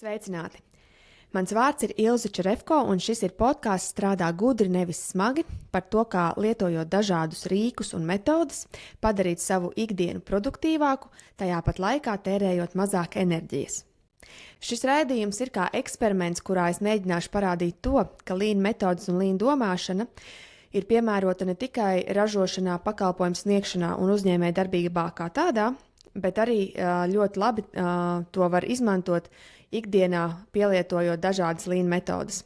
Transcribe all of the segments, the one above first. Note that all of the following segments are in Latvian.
Sveicināti! Mans vārds ir Ilze Čerevko, un šis ir podkāsts Strādā gudri, nevis smagi, par to, kā lietojot dažādus rīkus un metodes, padarīt savu ikdienu produktīvāku, tajā pat laikā tērējot mazāk enerģijas. Šis raidījums ir kā eksperiments, kurā es mēģināšu parādīt to, ka līna metodes un līna domāšana ir piemērota ne tikai ražošanā, pakalpojumu sniegšanā un uzņēmēju darbībā kā tādā, bet arī ļoti labi to var izmantot ikdienā, pielietojot dažādas līna metodes.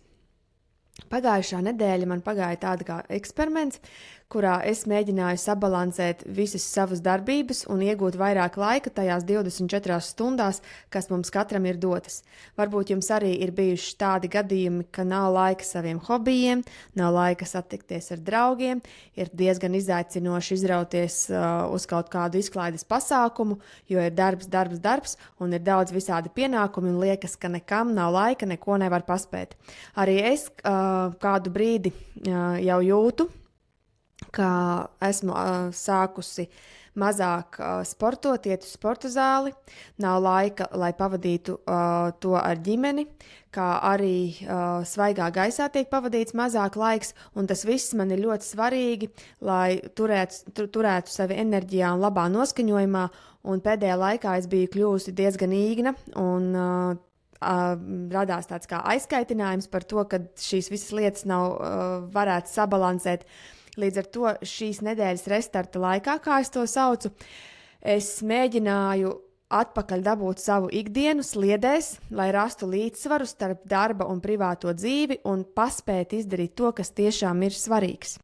Pagājušā nedēļa man pagāja tāda kā eksperiments, kurā es mēģināju sabalansēt visas savas darbības un iegūt vairāk laika tajās 24 stundās, kas mums katram ir dotas. Varbūt jums arī ir bijuši tādi gadījumi, ka nav laika saviem hobijiem, nav laika satikties ar draugiem, ir diezgan izaicinoši izrauties uz kaut kādu izklaides pasākumu, jo ir darbs, un ir daudz visādi pienākumi, un liekas, ka nekam nav laika, neko nevar paspēt. Arī es kādu brīdi jau jūtu, ka esmu sākusi mazāk sportot, iet uz sporta zāli, nav laika, lai pavadītu to ar ģimeni, kā arī svaigā gaisā tiek pavadīts mazāk laiks, un tas viss man ir ļoti svarīgi, lai turētu sevi enerģijā un labā noskaņojumā, un pēdējā laikā es biju kļūsi diezgan īgna, un radās tāds kā aizkaitinājums par to, ka šīs visas lietas nav varētu sabalansēt. Līdz ar to šīs nedēļas restarta laikā, kā es to saucu, es mēģināju atpakaļ dabūt savu ikdienu sliedēs, lai rastu līdzsvaru starp darba un privāto dzīvi un paspēt izdarīt to, kas tiešām ir svarīgs.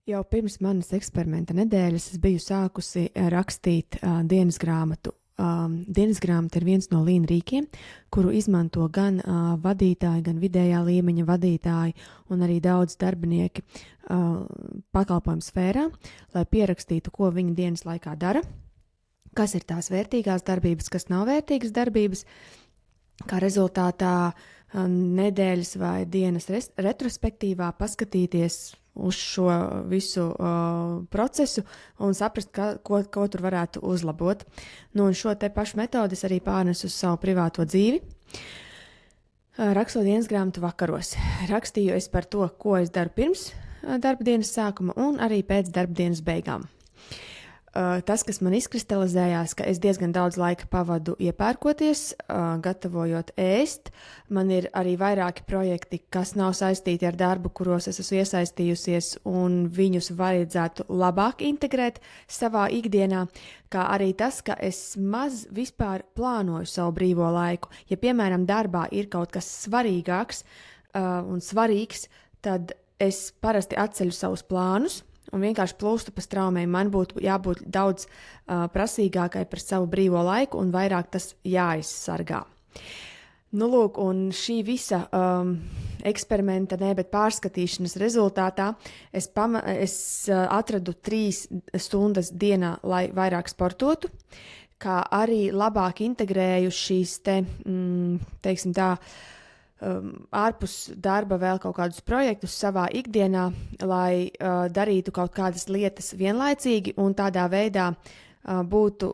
Jau pirms manas eksperimenta nedēļas es biju sākusi rakstīt dienas grāmatu. Dienas grāmata ir viens no līna rīkiem, kuru izmanto gan vadītāji, gan vidējā līmeņa vadītāji un arī daudz darbinieki pakalpojumu sfērā, lai pierakstītu, ko viņi dienas laikā dara, kas ir tās vērtīgās darbības, kas nav vērtīgas darbības, kā rezultātā nedēļas vai dienas retrospektīvā paskatīties uz šo visu procesu un saprast, ko tur varētu uzlabot. Nu, un šo te pašu metodi es arī pārnesu uz savu privāto dzīvi. Rakstot dienas grāmatu vakaros. Rakstīju es par to, ko es daru pirms darba dienas sākuma un arī pēc darba dienas beigām. Tas, kas man izkristalizējās, ka es diezgan daudz laika pavadu iepērkoties, gatavojot ēst. Man ir arī vairāki projekti, kas nav saistīti ar darbu, kuros es esmu iesaistījusies, un viņus vajadzētu labāk integrēt savā ikdienā, kā arī tas, ka es maz vispār plānoju savu brīvo laiku. Ja, piemēram, darbā ir kaut kas svarīgāks un svarīgs, tad es parasti atceļu savus plānus, un vienkārši plūstu pa straumēm. Man būtu jābūt daudz prasīgākai par savu brīvo laiku un vairāk tas jāizsargā. Nu, lūk, un šī visa eksperimenta, bet pārskatīšanas rezultātā es atradu 3 stundas dienā, lai vairāk sportotu, kā arī labāk integrēju šīs teiksim tā, ārpus darba vēl kaut kādus projektus savā ikdienā, lai darītu kaut kādas lietas vienlaicīgi un tādā veidā būtu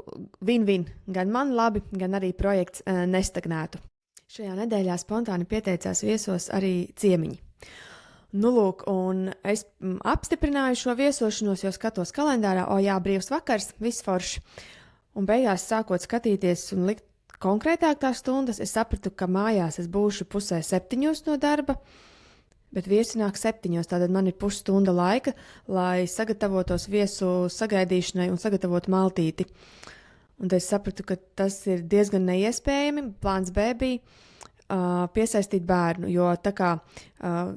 win-win. Gan man labi, gan arī projekts nestagnētu. Šajā nedēļā spontāni pieteicās viesos arī ciemiņi. Nu, lūk, un es apstiprināju šo viesošanos, jo skatos kalendārā, brīvs vakars, viss forši. Un beigās sākot skatīties un likt konkrētāk tās stundas, es sapratu, ka mājās es būšu 6:30 no darba, bet viesi nāk 7, tātad man ir pusstunda laika, lai sagatavotos viesu sagaidīšanai un sagatavotu maltīti. Un es sapratu, ka tas ir diezgan neiespējami. Plāns B bija piesaistīt bērnu, jo tā kā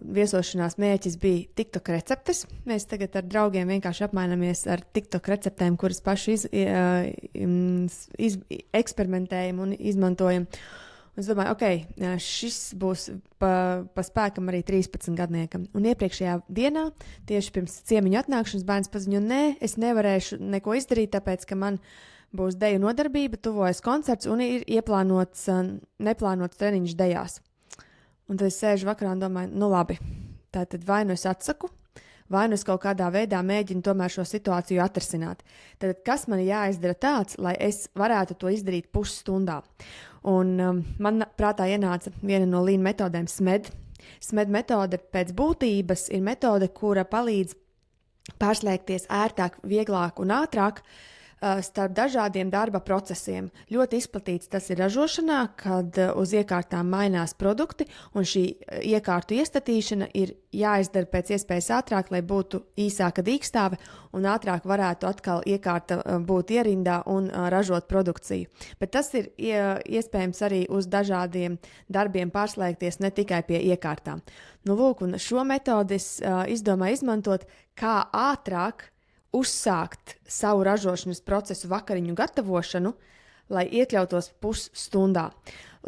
viesošanās mērķis bija TikTok receptes, mēs tagad ar draugiem vienkārši apmainamies ar TikTok receptēm, kuras paši eksperimentējam un izmantojam. Un es domāju, šis būs pa spēkam arī 13 gadniekam. Un iepriekšējā dienā, tieši pirms ciemiņu atnākšanas, bērns paziņoja, es nevarēšu neko izdarīt, tāpēc, ka man būs deju nodarbība, tuvojas koncerts un ir ieplānots neplānots treniņš dejās. Un tad es sēžu vakarā un domāju, nu labi, tātad vai nu es atsaku, vai nu es kaut kādā veidā mēģinu tomēr šo situāciju atrisināt. Tad kas man jāizdara tāds, lai es varētu to izdarīt pusstundā? Un man prātā ienāca viena no Lean metodēm SMED. SMED metode pēc būtības ir metode, kura palīdz pārslēgties ērtāk, vieglāk un ātrāk starp dažādiem darba procesiem. Ļoti izplatīts tas ir ražošanā, kad uz iekārtām mainās produkti, un šī iekārtu iestatīšana ir jāizdara pēc iespējas ātrāk, lai būtu īsāka dīkstāve un ātrāk varētu atkal iekārta būt ierindā un ražot produkciju. Bet tas ir iespējams arī uz dažādiem darbiem pārslēgties, ne tikai pie iekārtām. Nu, lūk, un šo metodi es izdomāju izmantot, kā ātrāk uzsākt savu ražošanas procesu vakariņu gatavošanu, lai iekļautos pusstundā.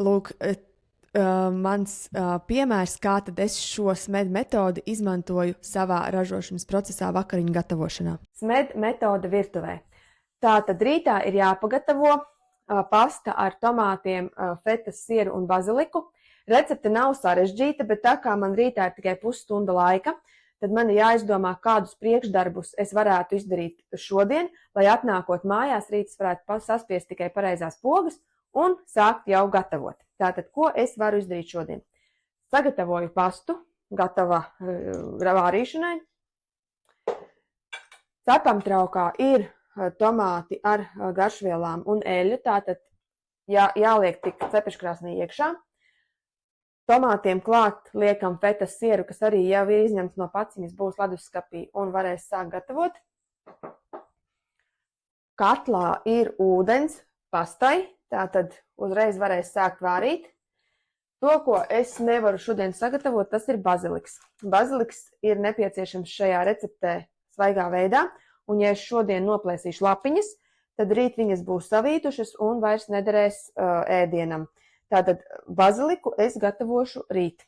Lūk, mans piemērs, kā tad es šo SMED metodi izmantoju savā ražošanas procesā vakariņu gatavošanā. SMED metode virtuvē. Tātad rītā ir jāpagatavo pasta ar tomātiem, fetas, sieru un baziliku. Recepte nav sarežģīta, bet tā kā man rītā ir tikai pusstunda laika, tad man ir jāizdomā, kādus priekšdarbus es varētu izdarīt šodien, lai atnākot mājās rītas varētu saspiest tikai pareizās pogas un sākt jau gatavot. Tātad, ko es varu izdarīt šodien? Sagatavoju pastu, gatava vārīšanai. Cepamtraukā ir tomāti ar garšvielām un eļļu, tātad jāliek tik cepeškrāsnī iekšā. Tomātiem klāt liekam fetas sieru, kas arī jau ir izņemts no paciņas, būs leduskapī un varēs sākt gatavot. Katlā ir ūdens pastai, tātad uzreiz varēs sākt vārīt. To, ko es nevaru šodien sagatavot, tas ir baziliks. Baziliks ir nepieciešams šajā receptē svaigā veidā, un ja es šodien noplēsīšu lapiņas, tad rīt viņas būs savītušas un vairs nederēs ēdienam. Tātad baziliku es gatavošu rīt.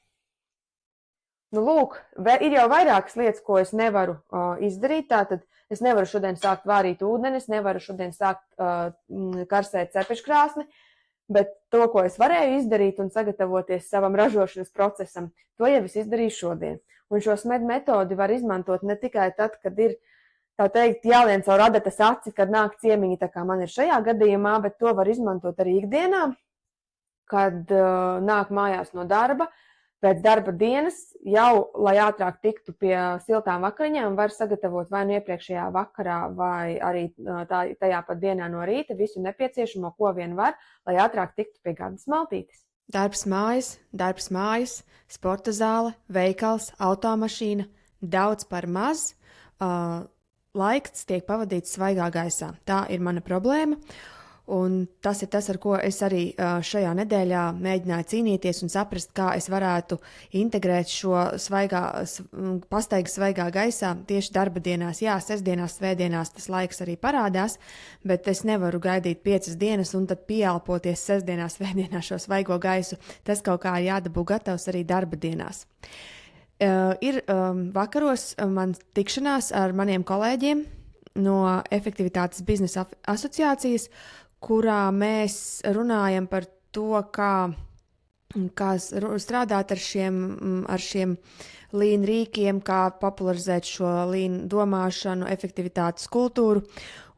Nu, lūk, ir jau vairākas lietas, ko es nevaru izdarīt. Tātad es nevaru šodien sākt vārīt ūdeni, es nevaru šodien sākt karsēt cepeškrāsni, bet to, ko es varēju izdarīt un sagatavoties savam ražošanas procesam, to jau es izdarīju šodien. Un šo SMED metodi var izmantot ne tikai tad, kad ir, tā teikt, jālien caur adatas aci, kad nāk ciemiņi, tā kā man ir šajā gadījumā, bet to var izmantot arī ikdienā, kad nāk mājās no darba, pēc darba dienas jau, lai ātrāk tiktu pie siltām vakariņām, var sagatavot vai nu iepriekšējā vakarā, vai arī tajā pat dienā no rīta visu nepieciešamo, ko vien var, lai ātrāk tiktu pie gardas maltītes. Darbs mājas, sporta zāle, veikals, automašīna, daudz par maz, laiks tiek pavadīts svaigā gaisā. Tā ir mana problēma. Un tas ir tas, ar ko es arī šajā nedēļā mēģināju cīnīties un saprast, kā es varētu integrēt šo pastaigu svaigā gaisā tieši darba dienās. Jā, sestdienās, svētdienās tas laiks arī parādās, bet es nevaru gaidīt 5 dienas un tad pieelpoties sestdienās, svētdienās šo svaigo gaisu. Tas kaut kā ir jādabū gatavs arī darba dienās. Ir vakaros man tikšanās ar maniem kolēģiem no Efektivitātes biznesa asociācijas, kurā mēs runājam par to, kā strādāt ar šiem Lean rīkiem, kā popularizēt šo Lean domāšanu, efektivitātes kultūru.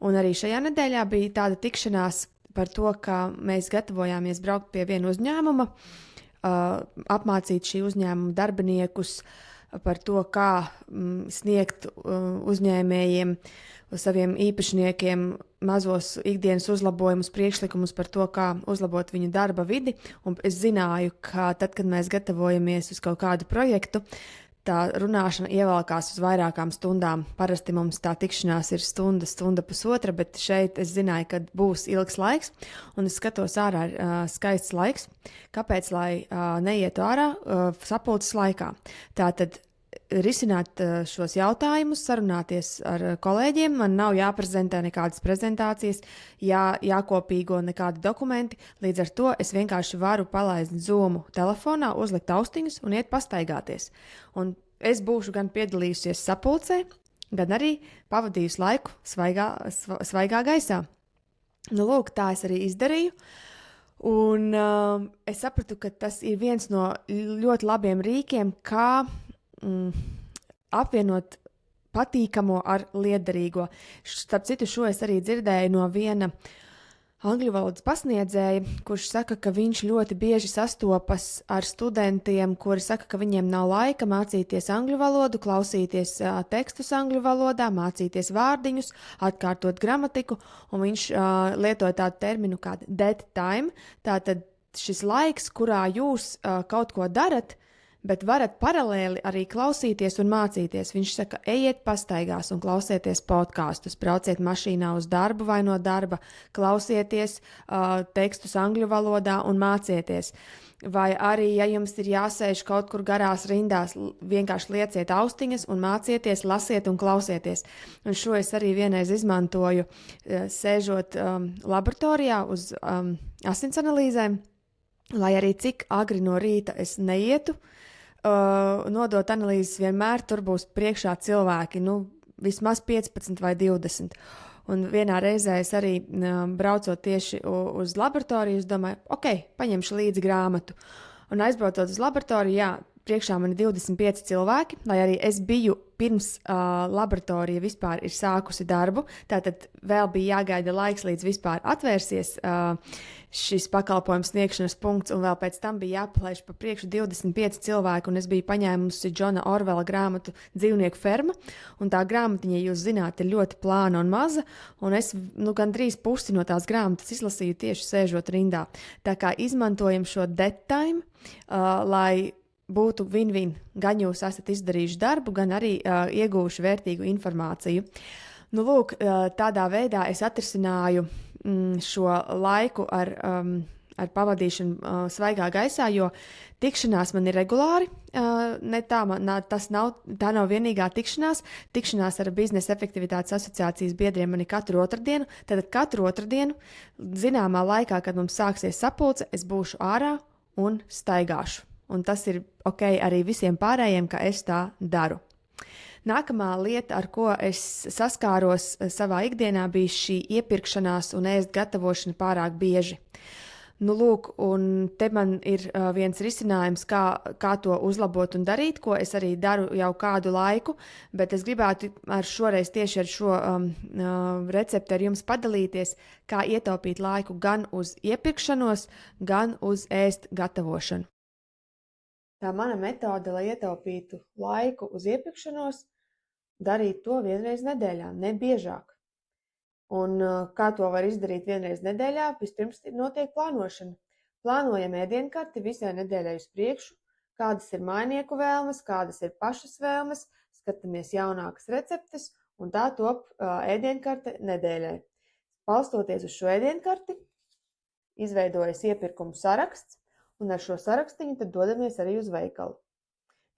Un arī šajā nedēļā bija tāda tikšanās par to, ka mēs gatavojāmies braukt pie viena uzņēmuma, apmācīt šī uzņēmuma darbiniekus par to, kā sniegt uzņēmējiem, saviem īpašniekiem mazos ikdienas uzlabojumus, priekšlikumus par to, kā uzlabot viņu darba vidi. Un es zināju, ka tad, kad mēs gatavojamies uz kaut kādu projektu, tā runāšana ievelkās uz vairākām stundām. Parasti mums tā tikšanās ir stunda pusotra, bet šeit es zināju, ka būs ilgs laiks, un es skatos ārā skaists laiks. Kāpēc, lai neietu ārā sapulces laikā? Tātad risināt šos jautājumus, sarunāties ar kolēģiem. Man nav jāprezentē nekādas prezentācijas, jākopīgo nekādi dokumenti. Līdz ar to es vienkārši varu palaist Zoomu telefonā, uzlikt austiņus un iet pastaigāties. Un es būšu gan piedalījusies sapulcē, gan arī pavadījusi laiku svaigā gaisā. Nu, lūk, tā es arī izdarīju. Un es sapratu, ka tas ir viens no ļoti labiem rīkiem, kā apvienot patīkamo ar liederīgo. Starp citu, šo es arī dzirdēju no viena angļu valodas pasniedzēja, kurš saka, ka viņš ļoti bieži sastopas ar studentiem, kuri saka, ka viņiem nav laika mācīties angļu valodu, klausīties tekstus angļu valodā, mācīties vārdiņus, atkārtot gramatiku, un viņš lietoja tādu terminu kā dead time, tātad šis laiks, kurā jūs kaut ko darat, bet varat paralēli arī klausīties un mācīties. Viņš saka, ejiet pastaigās un klausieties podkastus, brauciet mašīnā uz darbu vai no darba, klausieties tekstus angļu valodā un mācieties. Vai arī, ja jums ir jāsēž kaut kur garās rindās, vienkārši lieciet austiņas un mācieties, lasiet un klausieties. Un šo es arī vienreiz izmantoju, sēžot laboratorijā uz asins analīzēm, lai arī cik agri no rīta es neietu, nodot analīzes vienmēr, tur būs priekšā cilvēki, vismaz 15 vai 20. Un vienā reizē es arī braucot tieši uz laboratoriju, es domāju, ok, paņemšu līdzi grāmatu. Un aizbraucot uz laboratoriju, jā, priekšā man ir 25 cilvēki, lai arī es biju pirms laboratorija vispār ir sākusi darbu, tātad vēl bija jāgaida laiks, līdz vispār atvērsies šis pakalpojums sniegšanas punkts, un vēl pēc tam bija jāplēš pa priekšu 25 cilvēku, un es biju paņēmusi Džona Orvela grāmatu Dzīvnieku ferma, un tā grāmatiņa, jūs zināt, ir ļoti plāna un maza, un es gandrīz pusi no tās grāmatas izlasīju tieši sēžot rindā. Tā kā izmantojam šo dead time, lai būtu win-win. Gan jūs esat izdarījuši darbu, gan arī ieguvuši vērtīgu informāciju. Lūk, tādā veidā es atrisināju šo laiku ar pavadīšanu svaigā gaisā, jo tikšanās man ir regulāri. Tā nav vienīgā tikšanās. Tikšanās ar Biznesa efektivitātes asociācijas biedriem man ir katru otrdienu. Tad katru otrdienu, zināmā laikā, kad mums sāksies sapulce, es būšu ārā un staigāšu. Un tas ir ok arī visiem pārējiem, ka es tā daru. Nākamā lieta, ar ko es saskāros savā ikdienā, bija šī iepirkšanās un ēst gatavošana pārāk bieži. Lūk, un te man ir viens risinājums, kā to uzlabot un darīt, ko es arī daru jau kādu laiku, bet es gribētu šoreiz tieši ar šo recepti ar jums padalīties, kā ietaupīt laiku gan uz iepirkšanos, gan uz ēst gatavošanu. Tā mana metode, lai ietaupītu laiku uz iepirkšanos, darīt to vienreiz nedēļā, ne biežāk. Un kā to var izdarīt vienreiz nedēļā? Vispirms notiek plānošana. Plānojam ēdienkarti visai nedēļai uz priekšu, kādas ir mainieku vēlmes, kādas ir pašas vēlmes, skatāmies jaunākas receptes, un tā top ēdienkarte nedēļai. Balstoties uz šo ēdienkarti, izveidojas iepirkumu saraksts, un ar šo sarakstiņu tad dodamies arī uz veikalu.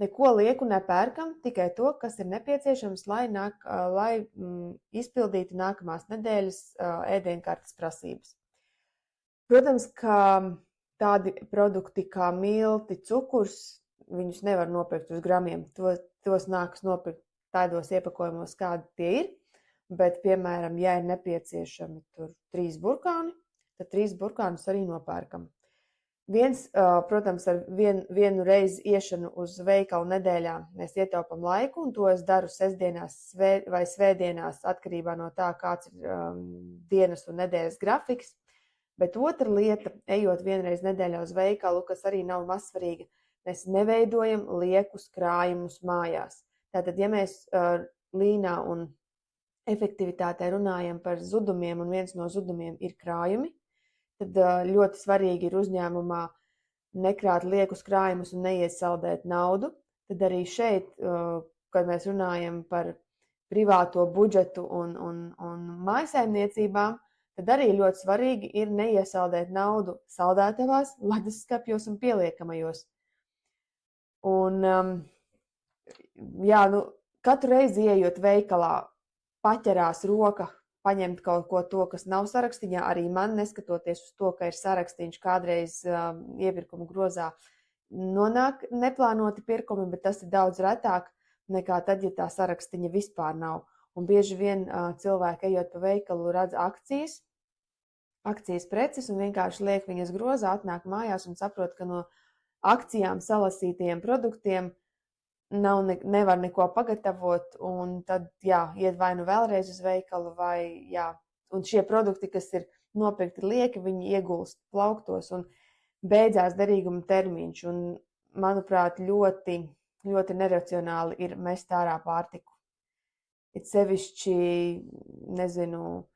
Neko lieku nepērkam, tikai to, kas ir nepieciešams, lai izpildītu nākamās nedēļas ēdienkartes prasības. Protams, ka tādi produkti kā milti, cukurs, viņus nevar nopirkt uz gramiem. Tos nākas nopirkt tādos iepakojumos, kādi tie ir, bet, piemēram, ja ir nepieciešami tur 3 burkāni, tad 3 burkānus arī nopērkam. Protams, ar vienu reizi iešanu uz veikalu nedēļā mēs ietaupam laiku, un to es daru sestdienās vai svētdienās, atkarībā no tā, kāds ir dienas un nedēļas grafiks. Bet otra lieta, ejot vienreiz nedēļā uz veikalu, kas arī nav mazsvarīga, mēs neveidojam liekus krājumus mājās. Tātad, ja mēs līnā un efektivitātē runājam par zudumiem, un viens no zudumiem ir krājumi, tad ļoti svarīgi ir uzņēmumā nekrāt liekus krājumus un neiesaldēt naudu. Tad arī šeit, kad mēs runājam par privāto budžetu un mājsaimniecībām, tad arī ļoti svarīgi ir neiesaldēt naudu saldētavās, leduskapjos un pieliekamajos. Un, katru reizi ieejot veikalā, paķerās roka, paņemt kaut ko to, kas nav sarakstiņā, arī man, neskatoties uz to, ka ir sarakstīņš kādreiz iepirkuma grozā, nonāk neplānoti pirkumi, bet tas ir daudz retāk nekā tad, ja tā sarakstiņa vispār nav. Un bieži vien cilvēki, ejot pa veikalu, redz akcijas preces un vienkārši liek viņas grozā, atnāk mājās un saprot, ka no akcijām salasītajiem produktiem nevar neko pagatavot, un tad, iet vai nu vēlreiz uz veikalu, vai, un šie produkti, kas ir nopirkti lieki, viņi iegulst plauktos, un beidzās derīguma termiņš, un, manuprāt, ļoti, ļoti neracionāli ir mest ārā pārtiku. It sevišķi, nezinu,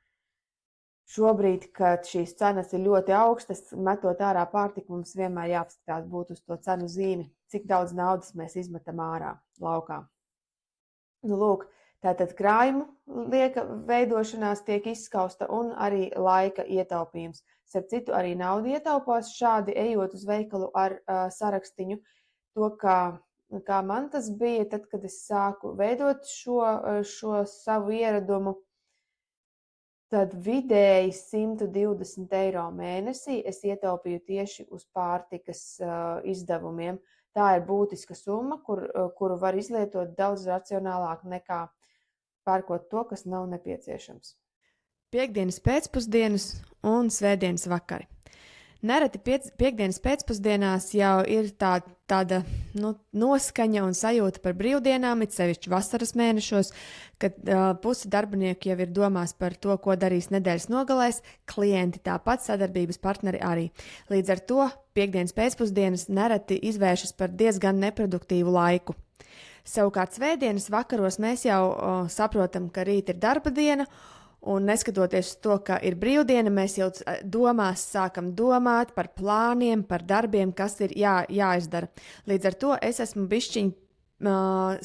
šobrīd, kad šīs cenas ir ļoti augstas, metot ārā pārtiku, mums vienmēr jāapskatās būt uz to cenu zīmi, cik daudz naudas mēs izmetam ārā laukā. Nu, lūk, tātad krājumu lieka veidošanās tiek izskausta un arī laika ietaupījums. Starp citu, arī naudu ietaupās šādi ejot uz veikalu ar sarakstiņu. To, kā man tas bija, tad, kad es sāku veidot šo savu ieradumu, tad vidēji 120 eiro mēnesī es ietaupīju tieši uz pārtikas izdevumiem. Tā ir būtiska summa, kuru var izlietot daudz racionālāk nekā pērkot to, kas nav nepieciešams. Piektdienas pēcpusdienas un svētdienas vakari. Nereti piektdienas pēcpusdienās jau ir tāda noskaņa un sajūta par brīvdienām, it sevišķi vasaras mēnešos, kad pusi darbinieku jau ir domās par to, ko darīs nedēļas nogalēs, klienti tāpat, sadarbības partneri arī. Līdz ar to piektdienas pēcpusdienas nereti izvēršas par diezgan neproduktīvu laiku. Savukārt svētdienas vakaros mēs jau saprotam, ka rīt ir darba diena, un neskatoties uz to, ka ir brīvdiena, mēs jau domās sākam domāt par plāniem, par darbiem, kas ir jāizdara. Līdz ar to es esmu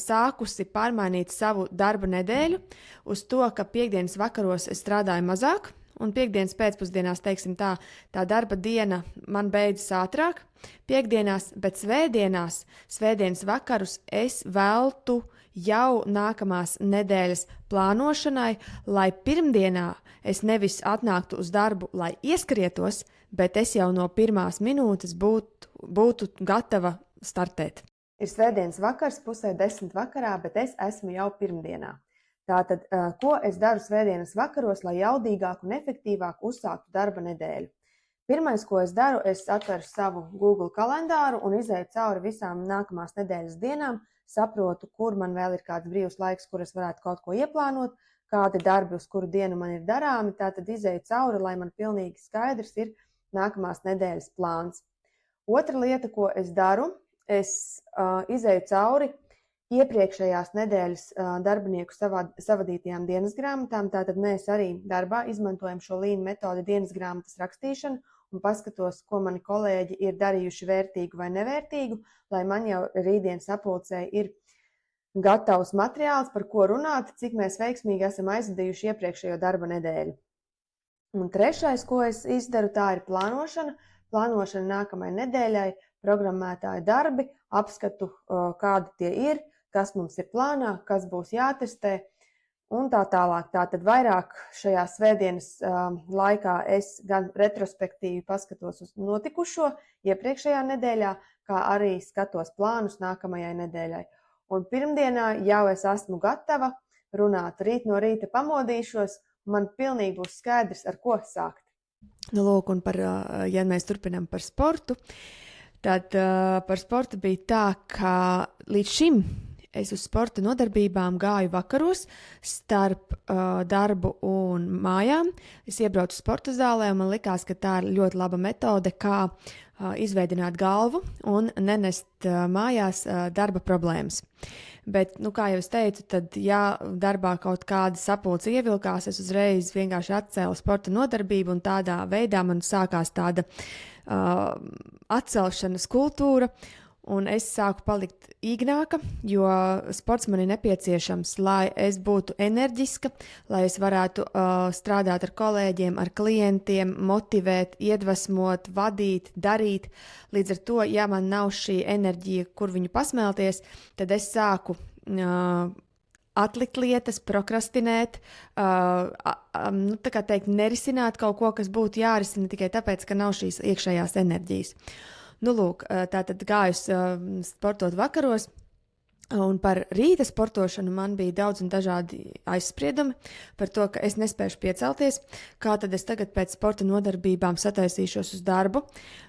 sākusi pārmainīt savu darba nedēļu uz to, ka piektdienas vakaros es strādāju mazāk, un piektdienas pēcpusdienās, teiksim tā darba diena man beidzas ātrāk piekdienās, bet svētdienas vakarus es veltu jau nākamās nedēļas plānošanai, lai pirmdienā es nevis atnāktu uz darbu, lai ieskrietos, bet es jau no pirmās minūtes būtu gatava startēt. Ir svētdienas vakars, 9:30 vakarā, bet es esmu jau pirmdienā. Tātad, ko es daru svētdienas vakaros, lai jaudīgāk un efektīvāk uzsāktu darba nedēļu? Pirmais, ko es daru, es atveru savu Google kalendāru un izēju cauri visām nākamās nedēļas dienām, saprotu, kur man vēl ir kāds brīvs laiks, kur es varētu kaut ko ieplānot, kādi darbi, uz kuru dienu man ir darāmi, tātad izēju cauri, lai man pilnīgi skaidrs ir nākamās nedēļas plāns. Otra lieta, ko es daru, es izēju cauri iepriekšējās nedēļas darbinieku savadītajām dienas grāmatām, tātad mēs arī darbā izmantojam šo līnu metodi dienas grāmatas rakstīšanu un paskatos, ko mani kolēģi ir darījuši vērtīgu vai nevērtīgu, lai man jau rītdienas sapulcē ir gatavs materiāls, par ko runāt, cik mēs veiksmīgi esam aizvadījuši iepriekšējo darba nedēļu. Un trešais, ko es izdaru, tā ir plānošana. Plānošana nākamajai nedēļai, programmētāju darbi, apskatu, kādi tie ir, kas mums ir plānā, kas būs jātestē un tā tālāk. Tātad vairāk šajā svētdienas laikā es gan retrospektīvi paskatos uz notikušo iepriekšējā nedēļā, kā arī skatos plānus nākamajai nedēļai. Un pirmdienā jau es esmu gatava runāt. Rīt no rīta pamodīšos, un man pilnīgi būs skaidrs, ar ko sākt. Nu, lūk, un ja mēs turpinām par sportu, tad par sportu bija tā, ka līdz šim es uz sporta nodarbībām gāju vakaros starp darbu un mājām. Es iebraucu sporta zālē, un man likās, ka tā ir ļoti laba metode, kā izveidināt galvu un nenest mājās darba problēmas. Bet, kā jau es teicu, tad, ja darbā kaut kāda sapulce ievilkās, es uzreiz vienkārši atcēlu sporta nodarbību, un tādā veidā man sākās tāda atcelšanas kultūra, un es sāku palikt īgnāka, jo sports man ir nepieciešams, lai es būtu enerģiska, lai es varētu strādāt ar kolēģiem, ar klientiem, motivēt, iedvesmot, vadīt, darīt. Līdz ar to, ja man nav šī enerģija, kur viņu pasmelties, tad es sāku atlikt lietas, prokrastinēt, tā kā teikt, nerisināt kaut ko, kas būtu jārisina tikai tāpēc, ka nav šīs iekšējās enerģijas. Nu, lūk, tātad gājus sportot vakaros, Un par rīta sportošanu man bija daudz un dažādi aizspriedumi par to, ka es nespēšu piecelties, kā tad es tagad pēc sporta nodarbībām sataisīšos uz darbu.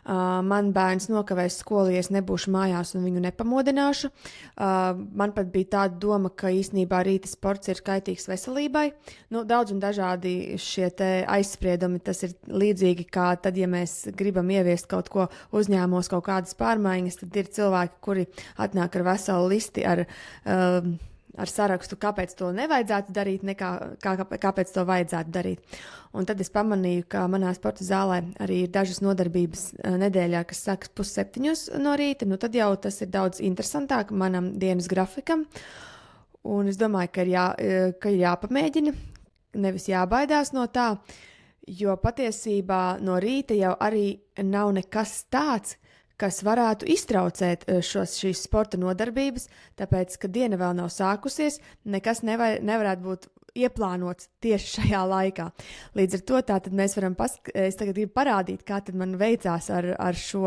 Man bērns nokavēs skolu, ja es nebūšu mājās un viņu nepamodināšu. Man pat bija tāda doma, ka īsnībā rīta sports ir kaitīgs veselībai. Nu, daudz un dažādi šie te aizspriedumi, tas ir līdzīgi kā tad, ja mēs gribam ieviest kaut ko uzņēmumos, kaut kādas pārmaiņas, tad ir cilvēki, kuri atnāk ar veselu listi ar sarakstu, kāpēc to nevajadzētu darīt, kāpēc to vajadzētu darīt. Un tad es pamanīju, ka manā sporta zālē arī ir dažas nodarbības nedēļā, kas sākas 6:30 no rīta. Nu, tad jau tas ir daudz interesantāk manam dienas grafikam. Un es domāju, ka ir jāpamēģina, nevis jābaidās no tā, jo patiesībā no rīta jau arī nav nekas tāds, kas varētu iztraucēt šīs sporta nodarbības, tāpēc, ka diena vēl nav sākusies, nekas nevarētu būt ieplānots tieši šajā laikā. Līdz ar to tātad mēs varam es tagad gribu parādīt, kā tad man veicās ar šo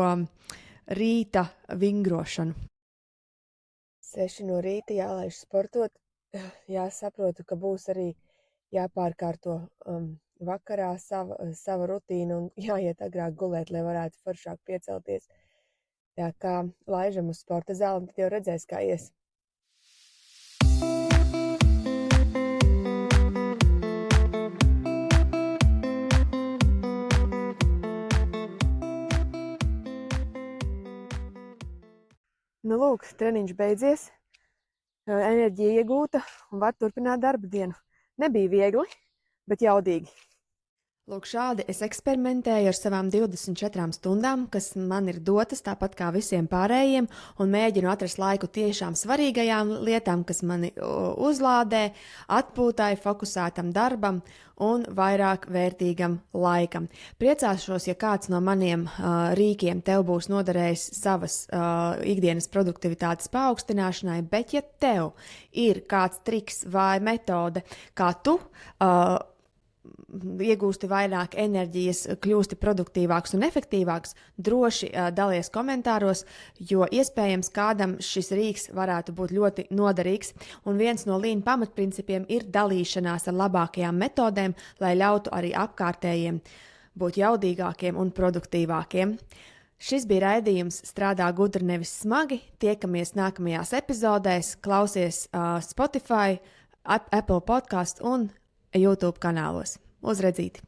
rīta vingrošanu. 6 no rīta jālaiž sportot, jāsaprotu, ka būs arī jāpārkārto vakarā sava rutīna un jāiet agrāk gulēt, lai varētu foršāk piecelties. Tā kā laižam uz sporta zāli, tad jau redzēs, kā ies. Nu, lūk, treniņš beidzies, enerģija iegūta un var turpināt darba dienu. Nebija viegli, bet jaudīgi. Lūk, šādi es eksperimentēju ar savām 24 stundām, kas man ir dotas tāpat kā visiem pārējiem, un mēģinu atrast laiku tiešām svarīgajām lietām, kas mani uzlādē, atpūtai, fokusētam darbam un vairāk vērtīgam laikam. Priecāšos, ja kāds no maniem rīkiem tev būs noderējis savas ikdienas produktivitātes paaugstināšanai, bet ja tev ir kāds triks vai metode, kā tu iegūsti vairāk enerģijas, kļūsti produktīvāks un efektīvāks, droši dalies komentāros, jo iespējams kādam šis rīks varētu būt ļoti noderīgs. Un viens no Lean pamatprincipiem ir dalīšanās ar labākajām metodēm, lai ļautu arī apkārtējiem būt jaudīgākiem un produktīvākiem. Šis bija raidījums Strādā gudri, nevis smagi. Tiekamies nākamajās epizodēs, klausies Spotify, Apple Podcast un YouTube kanālos. Uz redzīti!